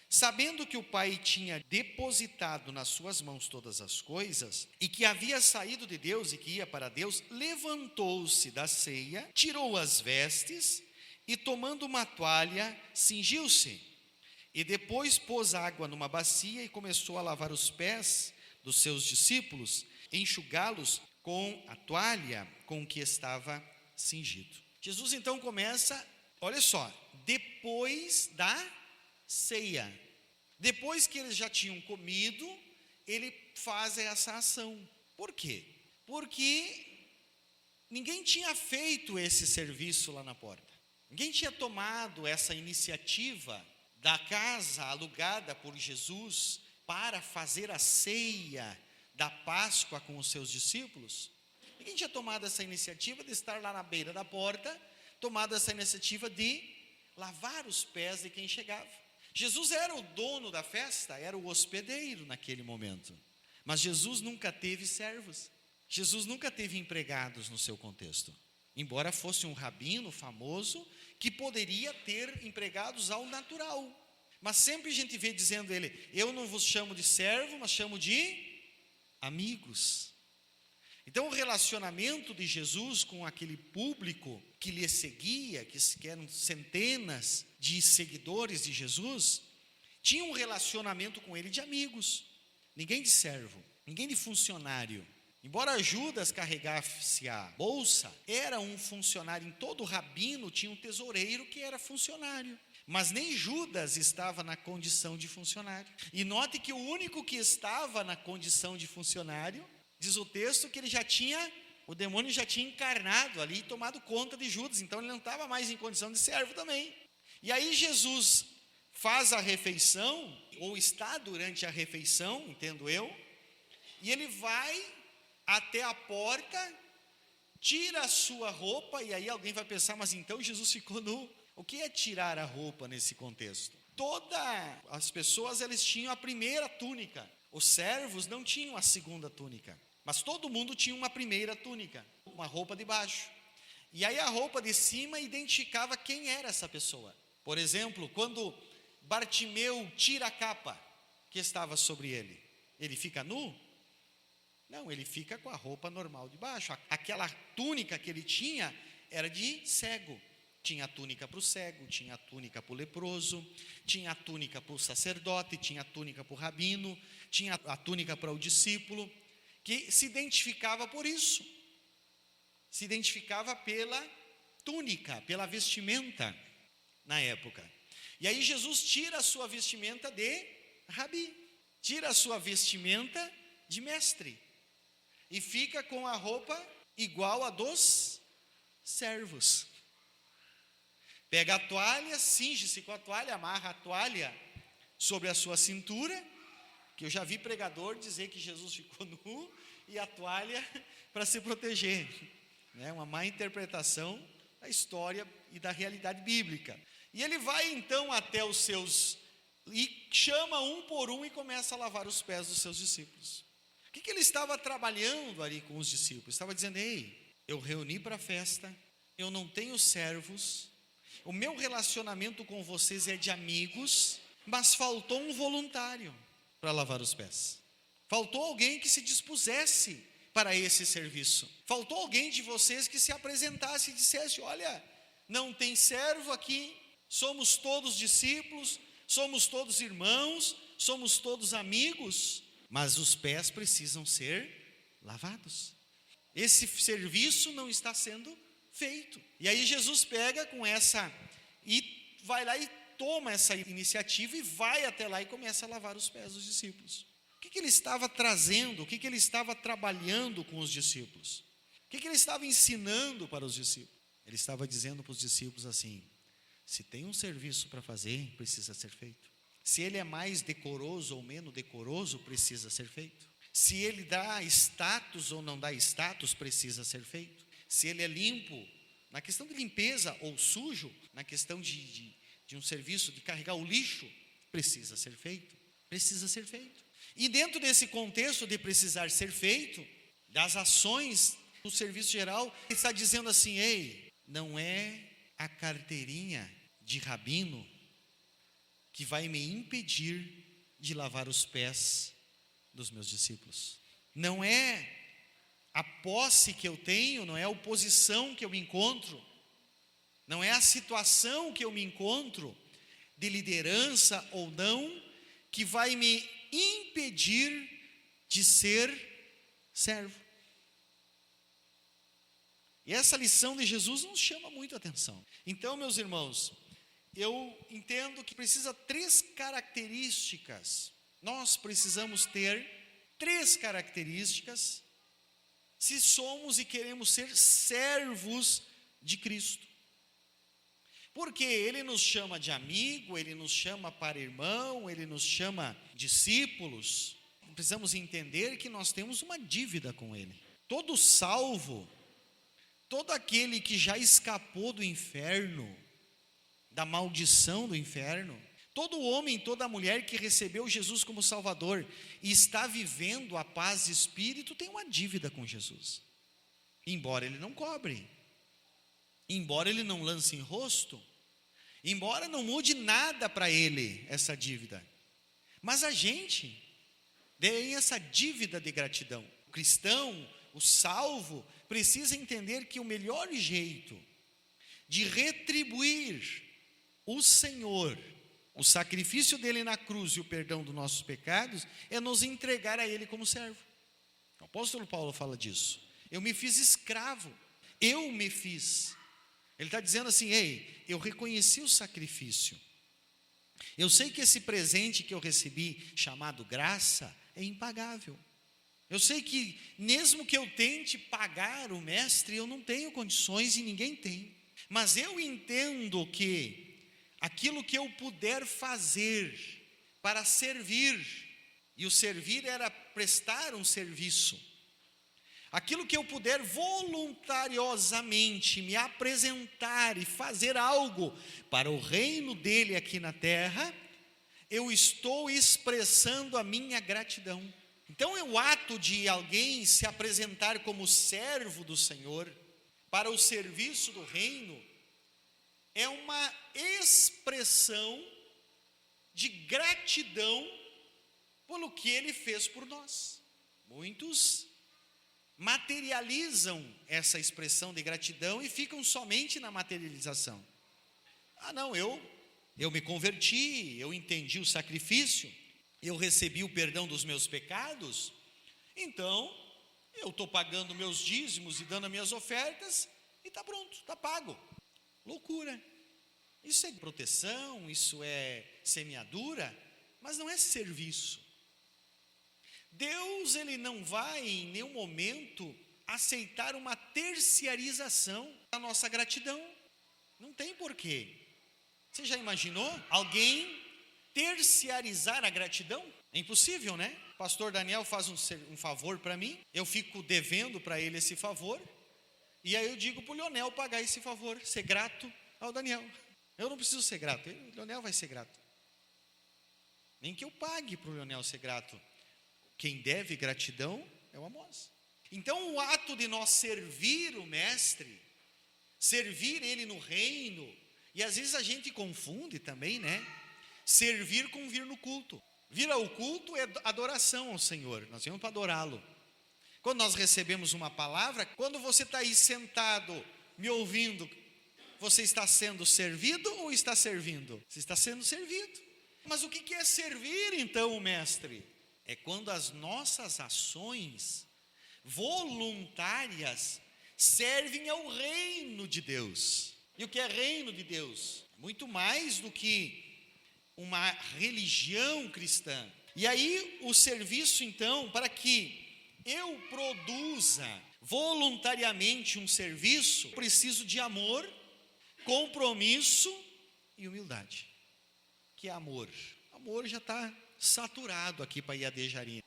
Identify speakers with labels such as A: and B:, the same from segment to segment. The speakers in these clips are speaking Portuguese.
A: Sabendo que o Pai tinha depositado nas suas mãos todas as coisas, e que havia saído de Deus e que ia para Deus, levantou-se da ceia, tirou as vestes e, tomando uma toalha, cingiu-se. E depois pôs água numa bacia e começou a lavar os pés dos seus discípulos, enxugá-los com a toalha com que estava cingido. Jesus então começa, olha só, depois da ceia. Depois que eles já tinham comido, ele faz essa ação. Por quê? Porque ninguém tinha feito esse serviço lá na porta. Ninguém tinha tomado essa iniciativa da casa alugada por Jesus para fazer a ceia da Páscoa com os seus discípulos. Ninguém tinha tomado essa iniciativa de estar lá na beira da porta, tomado essa iniciativa de lavar os pés de quem chegava. Jesus era o dono da festa, era o hospedeiro naquele momento. Mas Jesus nunca teve servos. Jesus nunca teve empregados no seu contexto. Embora fosse um rabino famoso, que poderia ter empregados ao natural. Mas sempre a gente vê dizendo ele, eu não vos chamo de servo, mas chamo de amigos. Então o relacionamento de Jesus com aquele público que lhe seguia, que eram centenas de seguidores de Jesus, tinha um relacionamento com ele de amigos, ninguém de servo, ninguém de funcionário. Embora Judas carregasse a bolsa, era um funcionário. Em todo rabino tinha um tesoureiro que era funcionário, mas nem Judas estava na condição de funcionário. E note que o único que estava na condição de funcionário, diz o texto que o demônio já tinha encarnado ali e tomado conta de Judas, então ele não estava mais em condição de servo também. E aí Jesus faz a refeição, ou está durante a refeição, entendo eu, e ele vai até a porta, tira a sua roupa, e aí alguém vai pensar, mas então Jesus ficou nu. O que é tirar a roupa nesse contexto? Todas as pessoas, eles tinham a primeira túnica, os servos não tinham a segunda túnica, mas todo mundo tinha uma primeira túnica, uma roupa de baixo. E aí a roupa de cima identificava quem era essa pessoa. Por exemplo, quando Bartimeu tira a capa que estava sobre ele, ele fica nu? Não, ele fica com a roupa normal de baixo. Aquela túnica que ele tinha era de cego. Tinha a túnica para o cego, tinha a túnica para o leproso, tinha a túnica para o sacerdote, tinha a túnica para o rabino, tinha a túnica para o discípulo, que se identificava por isso. Se identificava pela túnica, pela vestimenta na época. E aí Jesus tira a sua vestimenta de rabi, tira a sua vestimenta de mestre, e fica com a roupa igual a dos servos. Pega a toalha, cinge-se com a toalha, amarra a toalha sobre a sua cintura, que eu já vi pregador dizer que Jesus ficou nu e a toalha para se proteger. É uma má interpretação da história e da realidade bíblica. E ele vai então até os seus, e chama um por um e começa a lavar os pés dos seus discípulos. O que ele estava trabalhando ali com os discípulos? Estava dizendo, ei, eu reuni para a festa, eu não tenho servos, o meu relacionamento com vocês é de amigos, mas faltou um voluntário para lavar os pés. Faltou alguém que se dispusesse para esse serviço. Faltou alguém de vocês que se apresentasse e dissesse, olha, não tem servo aqui, somos todos discípulos, somos todos irmãos, somos todos amigos, mas os pés precisam ser lavados. Esse serviço não está sendo feito. E aí Jesus pega com essa, e vai lá e toma essa iniciativa e vai até lá e começa a lavar os pés dos discípulos. O que ele estava trazendo? O que ele estava trabalhando com os discípulos? O que ele estava ensinando para os discípulos? Ele estava dizendo para os discípulos assim, se tem um serviço para fazer, precisa ser feito. Se ele é mais decoroso ou menos decoroso, precisa ser feito. Se ele dá status ou não dá status, precisa ser feito. Se ele é limpo, na questão de limpeza, ou sujo, na questão de um serviço de carregar o lixo, precisa ser feito. Precisa ser feito. E dentro desse contexto de precisar ser feito, das ações do serviço geral, ele está dizendo assim, ei, não é a carteirinha de rabino que vai me impedir de lavar os pés dos meus discípulos. Não é a posse que eu tenho, não é a posição que eu me encontro, não é a situação que eu me encontro, de liderança ou não, que vai me impedir de ser servo. E essa lição de Jesus nos chama muito a atenção. Então, meus irmãos, eu entendo que precisa 3 características. Nós precisamos ter 3 características se somos e queremos ser servos de Cristo. Porque Ele nos chama de amigo, Ele nos chama para irmão, Ele nos chama discípulos. Precisamos entender que nós temos uma dívida com Ele. Todo salvo, todo aquele que já escapou do inferno, da maldição do inferno, todo homem, toda mulher que recebeu Jesus como Salvador e está vivendo a paz de espírito, tem uma dívida com Jesus. Embora Ele não cobre, embora Ele não lance em rosto, embora não mude nada para Ele essa dívida, mas a gente tem essa dívida de gratidão. O cristão, o salvo, precisa entender que o melhor jeito de retribuir o Senhor, o sacrifício dele na cruz e o perdão dos nossos pecados, é nos entregar a Ele como servo. O apóstolo Paulo fala disso. Eu me fiz escravo, eu me fiz. Ele está dizendo assim: ei, eu reconheci o sacrifício. Eu sei que esse presente que eu recebi, chamado graça, é impagável. Eu sei que mesmo que eu tente pagar o mestre, eu não tenho condições e ninguém tem. Mas eu entendo que aquilo que eu puder fazer para servir, e o servir era prestar um serviço, aquilo que eu puder voluntariosamente me apresentar e fazer algo para o reino dele aqui na terra, eu estou expressando a minha gratidão. Então é o ato de alguém se apresentar como servo do Senhor para o serviço do reino, é uma expressão de gratidão pelo que Ele fez por nós. Muitos materializam essa expressão de gratidão e ficam somente na materialização. Ah, não, eu me converti, eu entendi o sacrifício, eu recebi o perdão dos meus pecados, então eu estou pagando meus dízimos e dando as minhas ofertas e está pronto, está pago. Loucura. Isso é proteção, isso é semeadura, mas não é serviço. Deus, Ele não vai em nenhum momento aceitar uma terciarização da nossa gratidão. Não tem porquê. Você já imaginou alguém terciarizar a gratidão? É impossível, né? O pastor Daniel faz um favor para mim, eu fico devendo para ele esse favor, e aí eu digo para o Leonel pagar esse favor, ser grato ao Daniel. Eu não preciso ser grato, o Leonel vai ser grato. Nem que eu pague para o Leonel ser grato. Quem deve gratidão é o Amós. Então o ato de nós servir o mestre, servir ele no reino, e às vezes a gente confunde também, né? Servir com vir no culto. Vir ao culto é adoração ao Senhor, nós vamos para adorá-lo. Quando nós recebemos uma palavra, quando você está aí sentado, me ouvindo, você está sendo servido ou está servindo? Você está sendo servido. Mas o que é servir então, mestre? É quando as nossas ações voluntárias servem ao reino de Deus. E o que é reino de Deus? Muito mais do que uma religião cristã. E aí o serviço então, para que eu produza voluntariamente um serviço, preciso de amor, compromisso e humildade. Que é amor? Amor já está saturado aqui para IAD Jarina.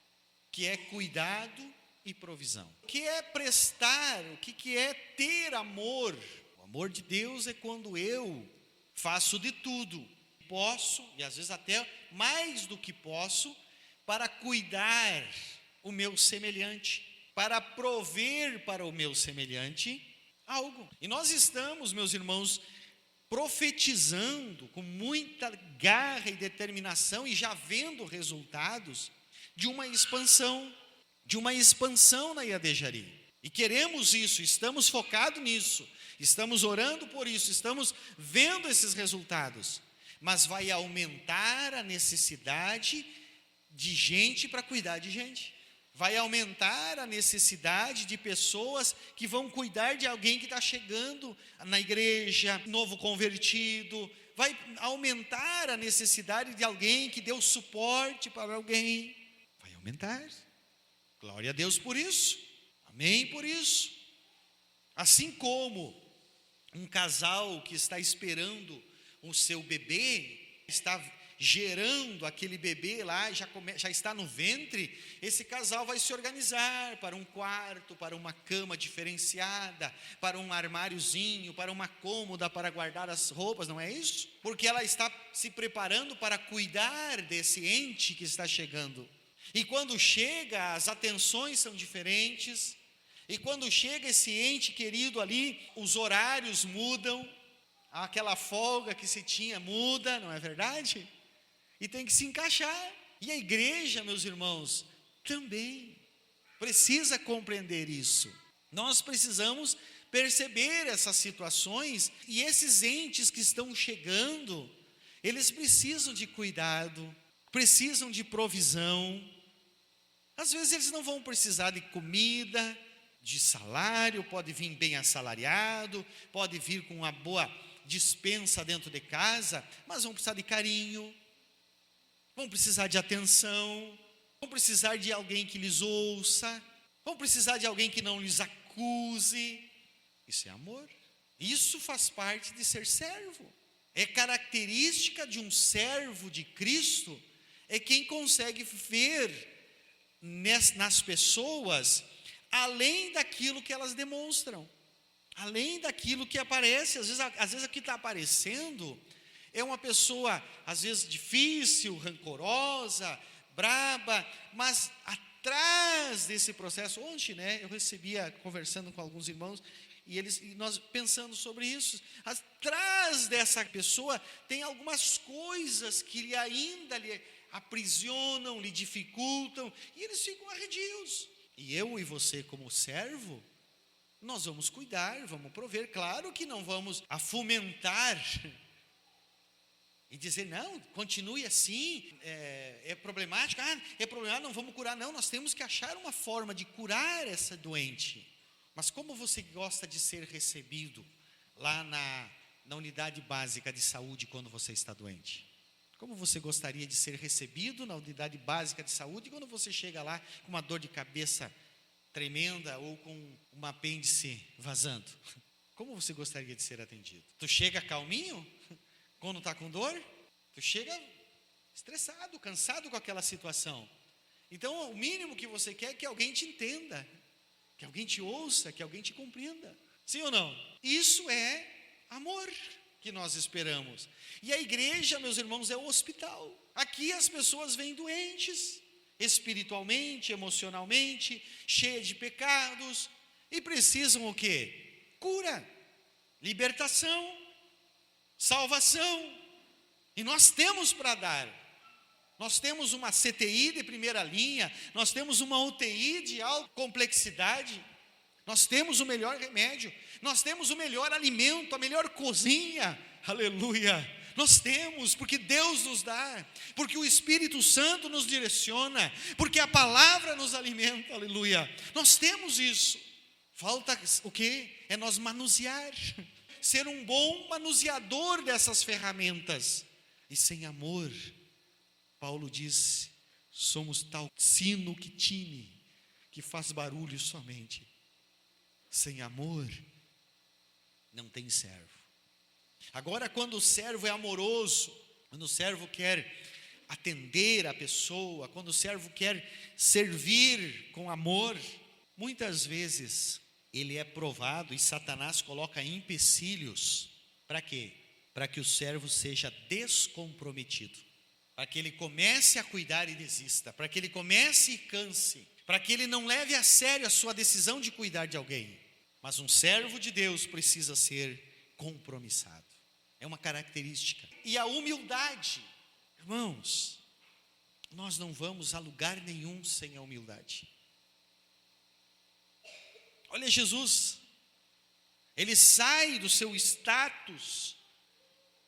A: Que é cuidado e provisão. O que é prestar? O que é ter amor? O amor de Deus é quando eu faço de tudo, posso, e às vezes até mais do que posso, para cuidar o meu semelhante, para prover para o meu semelhante algo. E nós estamos, meus irmãos, profetizando com muita garra e determinação e já vendo resultados de uma expansão na Iadejari. E queremos isso, estamos focados nisso, estamos orando por isso, estamos vendo esses resultados. Mas vai aumentar a necessidade de gente para cuidar de gente. Vai aumentar a necessidade de pessoas que vão cuidar de alguém que está chegando na igreja, novo convertido. Vai aumentar a necessidade de alguém que deu suporte para alguém. Vai aumentar. Glória a Deus por isso. Amém por isso. Assim como um casal que está esperando o seu bebê, está gerando aquele bebê lá, já está no ventre, esse casal vai se organizar para um quarto, para uma cama diferenciada, para um armáriozinho, para uma cômoda para guardar as roupas, não é isso? Porque ela está se preparando para cuidar desse ente que está chegando. E quando chega, as atenções são diferentes, e quando chega esse ente querido ali, os horários mudam, aquela folga que se tinha muda, não é verdade? E tem que se encaixar. E a igreja, meus irmãos, também precisa compreender isso. Nós precisamos perceber essas situações, e esses entes que estão chegando, eles precisam de cuidado, precisam de provisão. Às vezes eles não vão precisar de comida, de salário, pode vir bem assalariado, pode vir com uma boa dispensa dentro de casa, mas vão precisar de carinho, vão precisar de atenção, vão precisar de alguém que lhes ouça, vão precisar de alguém que não lhes acuse. Isso é amor. Isso faz parte de ser servo. É característica de um servo de Cristo, é quem consegue ver nas pessoas além daquilo que elas demonstram, além daquilo que aparece. Às vezes o que está aparecendo é uma pessoa, às vezes, difícil, rancorosa, braba, mas atrás desse processo, ontem, eu recebia, conversando com alguns irmãos, e nós pensando sobre isso, atrás dessa pessoa tem algumas coisas que ainda lhe aprisionam, lhe dificultam, e eles ficam arredios. E eu e você, como servo, nós vamos cuidar, vamos prover. Claro que não vamos fomentar e dizer, não, continue assim, é problemático, é problemático, não vamos curar. Não, nós temos que achar uma forma de curar essa doente. Mas como você gosta de ser recebido lá na unidade básica de saúde quando você está doente? Como você gostaria de ser recebido na unidade básica de saúde quando você chega lá com uma dor de cabeça tremenda ou com um apêndice vazando? Como você gostaria de ser atendido? Tu chega calminho quando está com dor? Tu chega estressado, cansado com aquela situação. Então o mínimo que você quer é que alguém te entenda, que alguém te ouça, que alguém te compreenda. Sim ou não? Isso é amor que nós esperamos. E a igreja, meus irmãos, é o hospital. Aqui as pessoas vêm doentes, espiritualmente, emocionalmente, cheias de pecados, e precisam o quê? Cura, libertação, salvação. E nós temos para dar. Nós temos uma CTI de primeira linha, nós temos uma UTI de alta complexidade, nós temos o melhor remédio, nós temos o melhor alimento, a melhor cozinha, aleluia. Nós temos, porque Deus nos dá, porque o Espírito Santo nos direciona, porque a palavra nos alimenta, aleluia. Nós temos isso. Falta o quê? É nós manusear, ser um bom manuseador dessas ferramentas. E sem amor, Paulo diz, somos tal sino que tine, que faz barulho somente. Sem amor, não tem servo. Agora, quando o servo é amoroso, quando o servo quer atender a pessoa, quando o servo quer servir com amor, muitas vezes ele é provado e Satanás coloca empecilhos. Para quê? Para que o servo seja descomprometido, para que ele comece a cuidar e desista, para que ele comece e canse, para que ele não leve a sério a sua decisão de cuidar de alguém. Mas um servo de Deus precisa ser compromissado. É uma característica. E a humildade, irmãos, nós não vamos a lugar nenhum sem a humildade. Olha Jesus, ele sai do seu status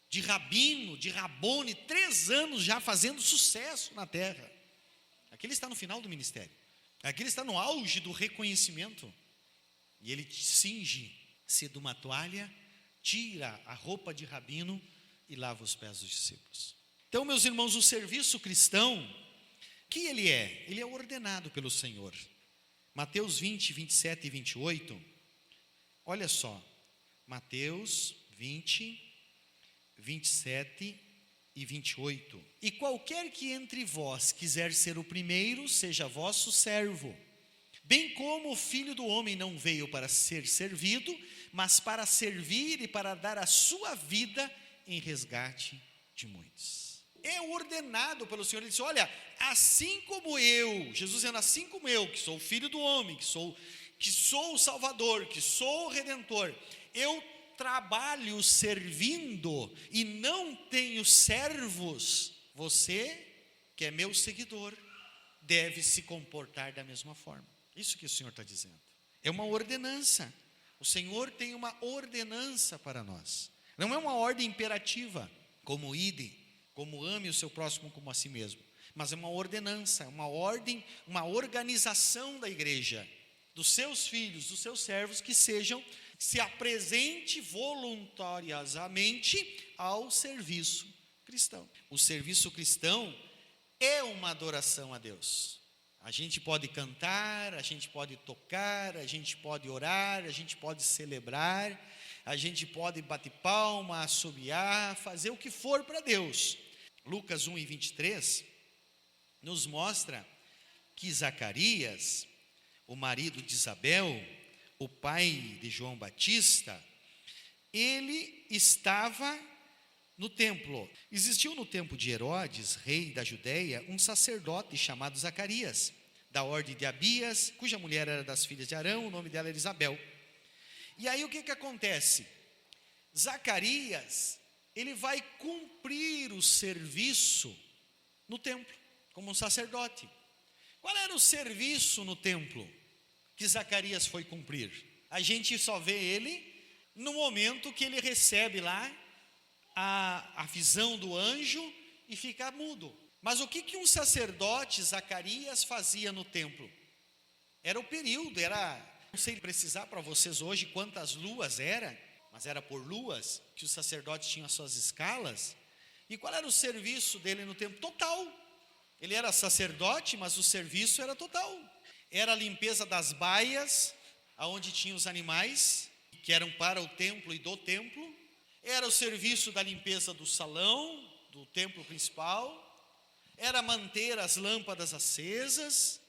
A: de rabino, de rabone, 3 anos já fazendo sucesso na terra. Aqui ele está no final do ministério, aqui ele está no auge do reconhecimento, e ele cinge-se de uma toalha, tira a roupa de rabino e lava os pés dos discípulos. Então, meus irmãos, o serviço cristão, que ele é? Ele é ordenado pelo Senhor. Mateus 20, 27 e 28, olha só, Mateus 20, 27 e 28. E qualquer que entre vós quiser ser o primeiro, seja vosso servo, bem como o Filho do Homem não veio para ser servido, mas para servir e para dar a sua vida em resgate de muitos. É ordenado pelo Senhor. Ele disse, olha, assim como eu, Jesus dizendo, assim como eu, que sou o Filho do Homem, que sou o Salvador, que sou o Redentor, eu trabalho servindo e não tenho servos, você, que é meu seguidor, deve se comportar da mesma forma. Isso que o Senhor está dizendo. É uma ordenança. O Senhor tem uma ordenança para nós. Não é uma ordem imperativa, como ide, como ame o seu próximo como a si mesmo, mas é uma ordenança, uma ordem, uma organização da igreja, dos seus filhos, dos seus servos, que se apresente voluntariosamente ao serviço cristão. O serviço cristão é uma adoração a Deus. A gente pode cantar, a gente pode tocar, a gente pode orar, a gente pode celebrar, a gente pode bater palma, assobiar, fazer o que for para Deus. Lucas 1 e 23 nos mostra que Zacarias, o marido de Isabel, o pai de João Batista, ele estava no templo. Existiu no tempo de Herodes, rei da Judéia, um sacerdote chamado Zacarias, da ordem de Abias, cuja mulher era das filhas de Arão, o nome dela era Isabel. E aí o que acontece? Zacarias, ele vai cumprir o serviço no templo, como um sacerdote. Qual era o serviço no templo que Zacarias foi cumprir? A gente só vê ele no momento que ele recebe lá a visão do anjo e fica mudo. Mas o que um sacerdote, Zacarias, fazia no templo? Era o período, não sei precisar para vocês hoje quantas luas era, mas era por luas que os sacerdotes tinham as suas escalas. E qual era o serviço dele no templo? Total. Ele era sacerdote, mas o serviço era total. Era a limpeza das baias, aonde tinham os animais, que eram para o templo e do templo. Era o serviço da limpeza do salão, do templo principal. Era manter as lâmpadas acesas.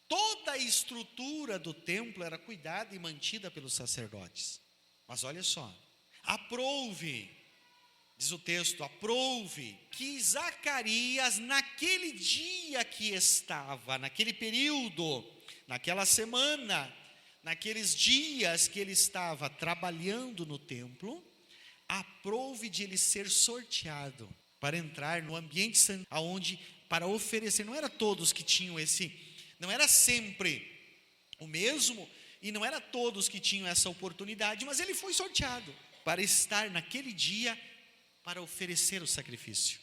A: Toda a estrutura do templo era cuidada e mantida pelos sacerdotes. Mas olha só, aprove, diz o texto, aprove que Zacarias, naquele dia que estava, naquele período, naquela semana, naqueles dias que ele estava trabalhando no templo, aprove de ele ser sorteado para entrar no ambiente santo, aonde para oferecer, não era todos que tinham não era sempre o mesmo, e não era todos que tinham essa oportunidade, mas ele foi sorteado para estar naquele dia para oferecer o sacrifício,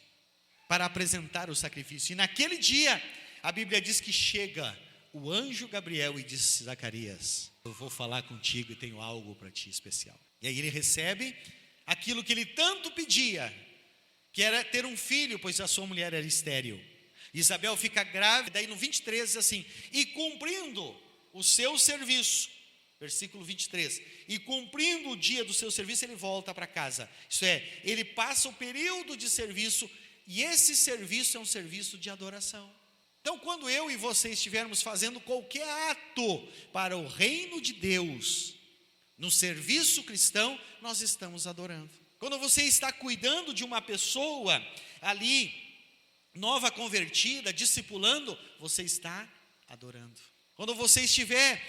A: para apresentar o sacrifício. E naquele dia, a Bíblia diz que chega o anjo Gabriel e diz: Zacarias, eu vou falar contigo e tenho algo para ti especial. E aí ele recebe aquilo que ele tanto pedia, que era ter um filho, pois a sua mulher era estéril. Isabel fica grávida, daí no 23 diz assim: e cumprindo o seu serviço, versículo 23, e cumprindo o dia do seu serviço, ele volta para casa. Isso é, ele passa o período de serviço, e esse serviço é um serviço de adoração. Então, quando eu e você estivermos fazendo qualquer ato para o reino de Deus, no serviço cristão, nós estamos adorando. Quando você está cuidando de uma pessoa ali, nova convertida, discipulando, você está adorando. Quando você estiver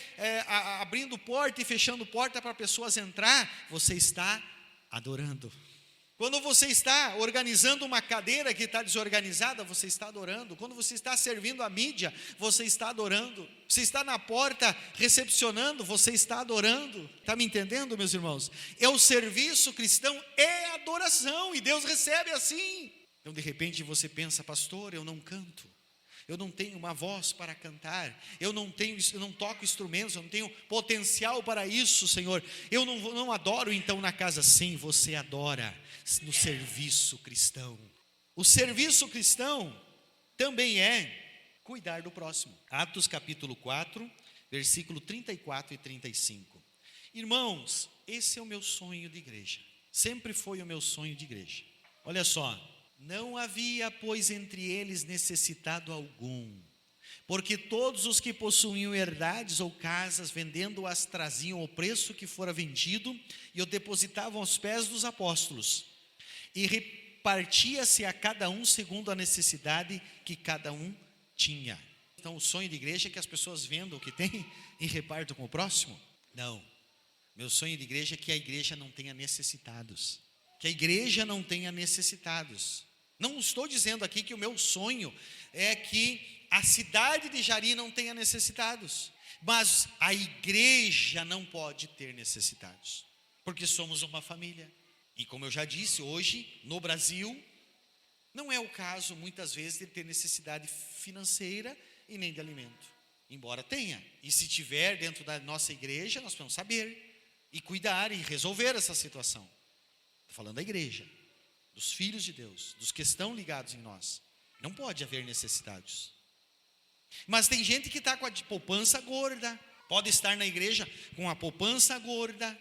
A: abrindo porta e fechando porta para pessoas entrar, você está adorando. Quando você está organizando uma cadeira que está desorganizada, você está adorando. Quando você está servindo a mídia, você está adorando. Você está na porta recepcionando, você está adorando. Está me entendendo, meus irmãos? O serviço cristão é adoração, e Deus recebe assim. Então, de repente, você pensa: pastor, eu não canto, eu não tenho uma voz para cantar, eu não toco instrumentos, eu não tenho potencial para isso, Senhor. Eu não adoro então na casa. Sim, você adora no serviço cristão. O serviço cristão também é cuidar do próximo. Atos capítulo 4, versículo 34 e 35. Irmãos, esse é o meu sonho de igreja. Sempre foi o meu sonho de igreja. Olha só: não havia, pois, entre eles necessitado algum, porque todos os que possuíam herdades ou casas, vendendo-as, traziam o preço que fora vendido e o depositavam aos pés dos apóstolos, e repartia-se a cada um segundo a necessidade que cada um tinha. Então, o sonho de igreja é que as pessoas vendam o que tem e repartam com o próximo? Não. Meu sonho de igreja é que a igreja não tenha necessitados. Que a igreja não tenha necessitados. Não estou dizendo aqui que o meu sonho é que a cidade de Jari não tenha necessitados, mas a igreja não pode ter necessitados, porque somos uma família. E como eu já disse, hoje no Brasil não é o caso muitas vezes de ter necessidade financeira e nem de alimento, embora tenha. E se tiver dentro da nossa igreja, nós vamos saber e cuidar e resolver essa situação. Estou falando da igreja, dos filhos de Deus, dos que estão ligados em nós. Não pode haver necessitados. Mas tem gente que está com a poupança gorda, pode estar na igreja com a poupança gorda,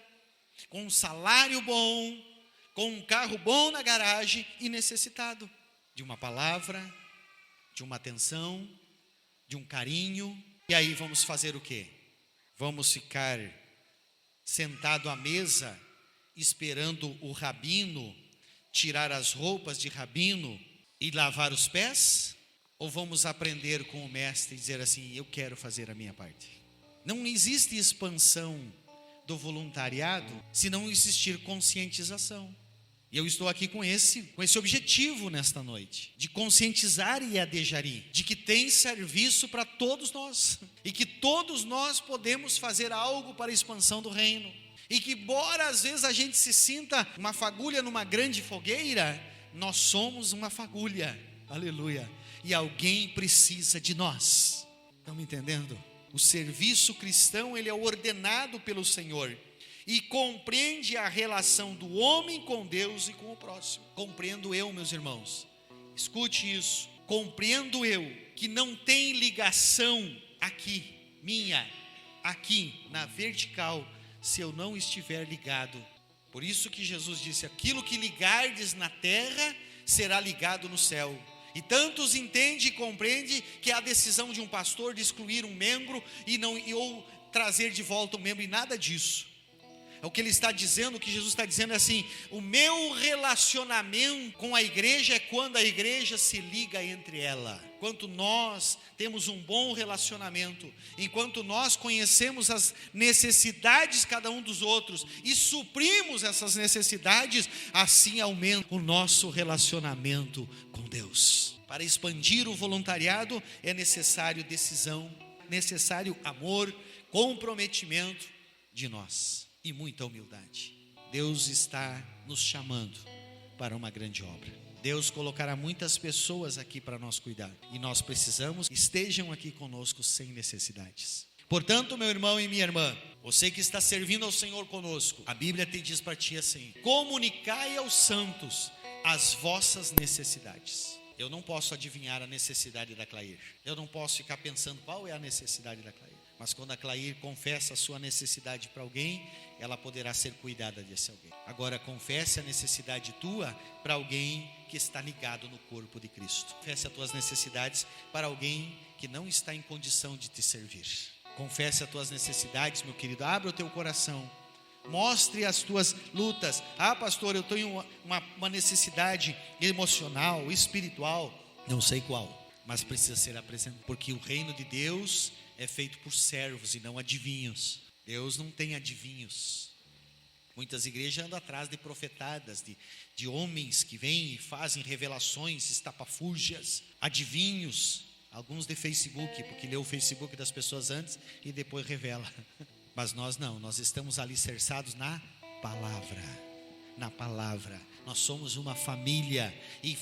A: com um salário bom, com um carro bom na garagem e necessitado de uma palavra, de uma atenção, de um carinho. E aí vamos fazer o quê? Vamos ficar sentado à mesa esperando o rabino tirar as roupas de rabino e lavar os pés? Ou vamos aprender com o mestre e dizer assim: eu quero fazer a minha parte? Não existe expansão do voluntariado se não existir conscientização. E eu estou aqui com esse objetivo nesta noite, de conscientizar Iadejari, de que tem serviço para todos nós, e que todos nós podemos fazer algo para a expansão do reino. E que, embora às vezes a gente se sinta uma fagulha numa grande fogueira, nós somos uma fagulha, aleluia, e alguém precisa de nós. Estão me entendendo? O serviço cristão, ele é ordenado pelo Senhor e compreende a relação do homem com Deus e com o próximo. Compreendo eu, meus irmãos, escute isso, compreendo eu que não tem ligação aqui, minha, aqui na vertical, se eu não estiver ligado. Por isso que Jesus disse: aquilo que ligardes na terra será ligado no céu. E tantos entendem e compreendem que é a decisão de um pastor de excluir um membro ou trazer de volta um membro, e nada disso. É o que ele está dizendo, o que Jesus está dizendo é assim: o meu relacionamento com a igreja é quando a igreja se liga entre ela. Enquanto nós temos um bom relacionamento, enquanto nós conhecemos as necessidades cada um dos outros e suprimos essas necessidades, assim aumenta o nosso relacionamento com Deus. Para expandir o voluntariado é necessário decisão, necessário amor, comprometimento de nós e muita humildade. Deus está nos chamando para uma grande obra. Deus colocará muitas pessoas aqui para nós cuidar, e nós precisamos que estejam aqui conosco sem necessidades. Portanto, meu irmão e minha irmã, você que está servindo ao Senhor conosco, a Bíblia te diz para ti assim: comunicai aos santos as vossas necessidades. Eu não posso adivinhar a necessidade da Clair, eu não posso ficar pensando qual é a necessidade da Clair. Mas quando a Clair confessa a sua necessidade para alguém, ela poderá ser cuidada desse alguém. Agora, confesse a necessidade tua para alguém que está ligado no corpo de Cristo. Confesse as tuas necessidades para alguém que não está em condição de te servir. Confesse as tuas necessidades, meu querido. Abra o teu coração. Mostre as tuas lutas. Ah, pastor, eu tenho uma necessidade emocional, espiritual. Não sei qual, mas precisa ser apresentado. Porque o reino de Deus é feito por servos e não adivinhos. Deus não tem adivinhos. Muitas igrejas andam atrás de profetadas, de homens que vêm e fazem revelações estapafúrdias, adivinhos, alguns de Facebook, porque lê o Facebook das pessoas antes e depois revela. Mas nós não, nós estamos alicerçados na palavra. Na palavra. Nós somos uma família e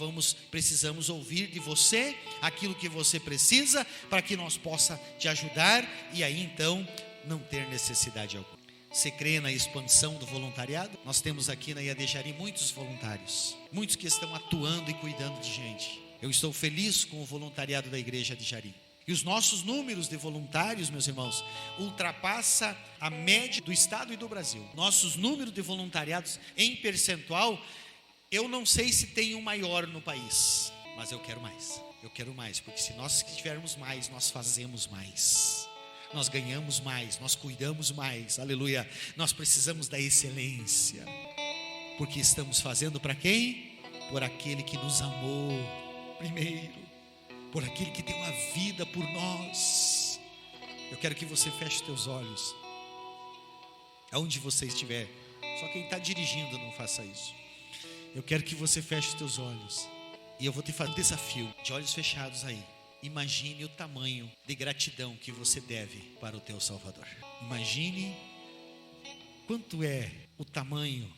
A: precisamos ouvir de você aquilo que você precisa para que nós possa te ajudar e aí então não ter necessidade alguma. Você crê na expansão do voluntariado? Nós temos aqui na IAD Jari muitos voluntários, muitos que estão atuando e cuidando de gente. Eu estou feliz com o voluntariado da igreja de Jari. E os nossos números de voluntários, meus irmãos, ultrapassa a média do estado e do Brasil. Nossos números de voluntariados em percentual, eu não sei se tem um maior no país, mas eu quero mais. Eu quero mais, porque se nós tivermos mais, nós fazemos mais. Nós ganhamos mais, nós cuidamos mais, aleluia. Nós precisamos da excelência, porque estamos fazendo para quem? Por aquele que nos amou primeiro, por aquele que deu a vida por nós. Eu quero que você feche os teus olhos, aonde você estiver. Só quem está dirigindo não faça isso. Eu quero que você feche os teus olhos, e eu vou te fazer um desafio, de olhos fechados aí. Imagine o tamanho de gratidão que você deve para o teu Salvador. Imagine quanto é o tamanho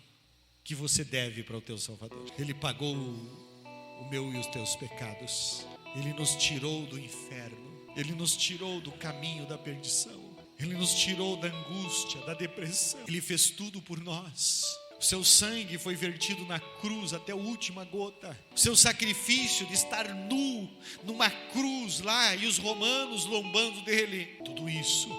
A: que você deve para o teu Salvador. Ele pagou o meu e os teus pecados. Ele nos tirou do inferno. Ele nos tirou do caminho da perdição. Ele nos tirou da angústia, da depressão. Ele fez tudo por nós. O seu sangue foi vertido na cruz até a última gota. O seu sacrifício de estar nu numa cruz lá e os romanos lombando dele. Tudo isso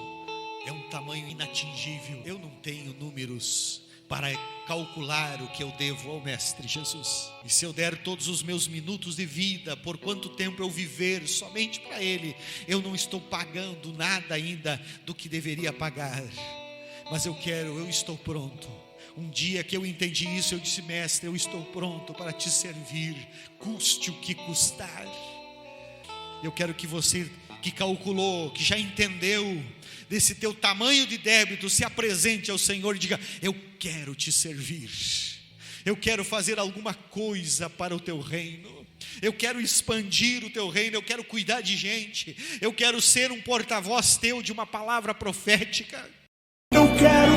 A: é um tamanho inatingível. Eu não tenho números para calcular o que eu devo ao Mestre Jesus. E se eu der todos os meus minutos de vida, por quanto tempo eu viver somente para Ele, eu não estou pagando nada ainda do que deveria pagar. Mas eu estou pronto. Um dia que eu entendi isso, eu disse: Mestre, eu estou pronto para te servir, custe o que custar. Eu quero que você que calculou, que já entendeu desse teu tamanho de débito, se apresente ao Senhor e diga: eu quero te servir, eu quero fazer alguma coisa para o teu reino, eu quero expandir o teu reino, eu quero cuidar de gente, eu quero ser um porta-voz teu de uma palavra profética. Eu quero